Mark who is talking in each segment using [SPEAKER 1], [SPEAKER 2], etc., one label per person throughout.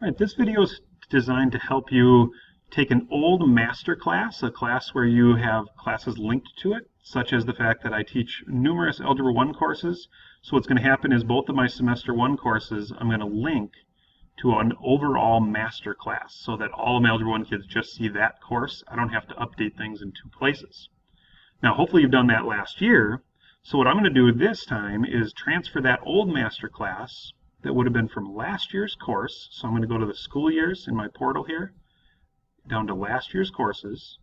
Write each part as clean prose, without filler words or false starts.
[SPEAKER 1] All right, this video is designed to help you take an old master class, a class where you have classes linked to it, such as the fact that I teach numerous Algebra 1 courses. So what's going to happen is both of my Semester 1 courses, I'm going to link to an overall master class so that all of my Algebra 1 kids just see that course. I don't have to update things in two places. Now, hopefully you've done that last year. So what I'm going to do this time is transfer that old master class that would have been from last year's course. So I'm going to go to the school years in my portal here, down to last year's courses.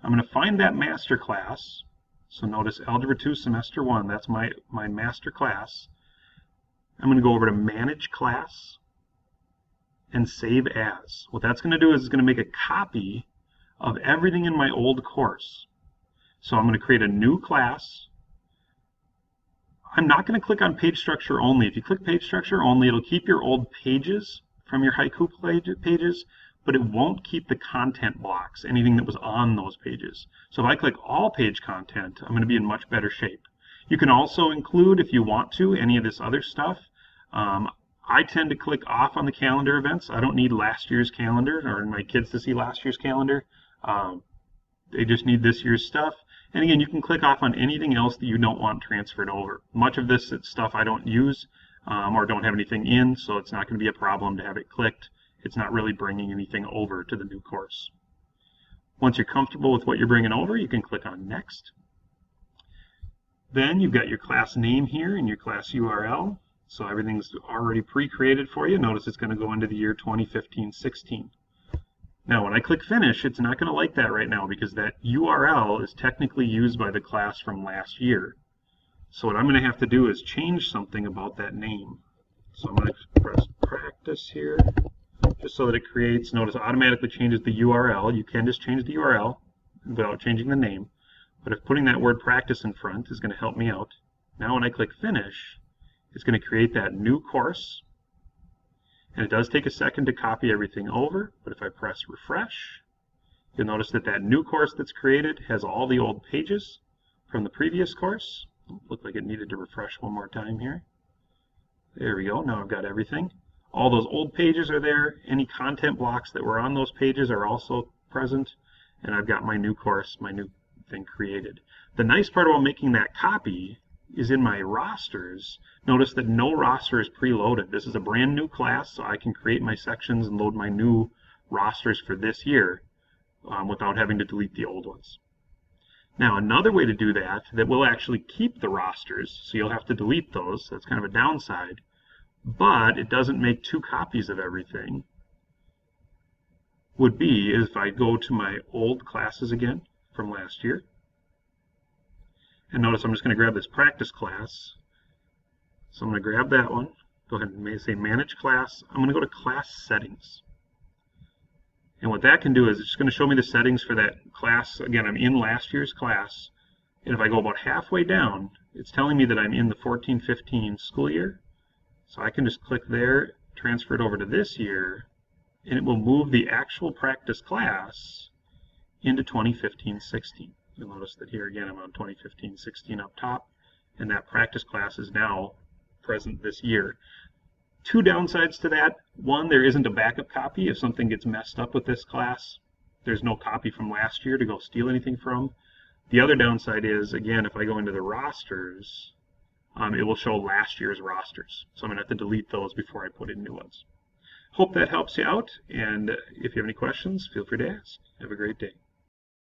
[SPEAKER 1] I'm going to find that master class. So notice Algebra 2 Semester 1, that's my master class. I'm going to go over to Manage Class and Save As. What that's going to do is it's going to make a copy of everything in my old course. So I'm going to create a new class. I'm not going to click on page structure only. If you click page structure only, it'll keep your old pages from your Haiku pages, but it won't keep the content blocks, anything that was on those pages. So if I click all page content, I'm going to be in much better shape. You can also include, if you want to, any of this other stuff. I tend to click off on the calendar events. I don't need last year's calendar or my kids to see last year's calendar. They just need this year's stuff. And again, you can click off on anything else that you don't want transferred over. Much of this stuff I don't use or don't have anything in, so it's not going to be a problem to have it clicked. It's not really bringing anything over to the new course. Once you're comfortable with what you're bringing over, you can click on Next. Then you've got your class name here and your class URL. So everything's already pre-created for you. Notice it's going to go into the year 2015-16. Now, when I click Finish, it's not going to like that right now because that URL is technically used by the class from last year. So what I'm going to have to do is change something about that name. So I'm going to press Practice here, just so that it creates, notice it automatically changes the URL. You can just change the URL without changing the name. But if putting that word Practice in front is going to help me out. Now when I click Finish, it's going to create that new course. And it does take a second to copy everything over, but if I press refresh, you'll notice that that new course that's created has all the old pages from the previous course. Looked like it needed to refresh one more time here. There we go, now I've got everything. All those old pages are there. Any content blocks that were on those pages are also present. And I've got my new course, my new thing created. The nice part about making that copy is in my rosters. Notice that no roster is preloaded. This is a brand new class, so I can create my sections and load my new rosters for this year without having to delete the old ones. Now, another way to do that will actually keep the rosters, so you'll have to delete those. That's kind of a downside, but it doesn't make two copies of everything. Would be if I go to my old classes again from last year. And notice I'm just going to grab this practice class. So I'm going to grab that one. Go ahead and say Manage Class. I'm going to go to Class Settings. And what that can do is it's just going to show me the settings for that class. Again, I'm in last year's class. And if I go about halfway down, it's telling me that I'm in the 14-15 school year. So I can just click there, transfer it over to this year, and it will move the actual practice class into 2015-16. You'll notice that here again I'm on 2015-16 up top, and that practice class is now present this year. Two downsides to that. One, there isn't a backup copy. If something gets messed up with this class, there's no copy from last year to go steal anything from. The other downside is, again, if I go into the rosters, it will show last year's rosters. So I'm going to have to delete those before I put in new ones. Hope that helps you out, and if you have any questions, feel free to ask. Have a great day.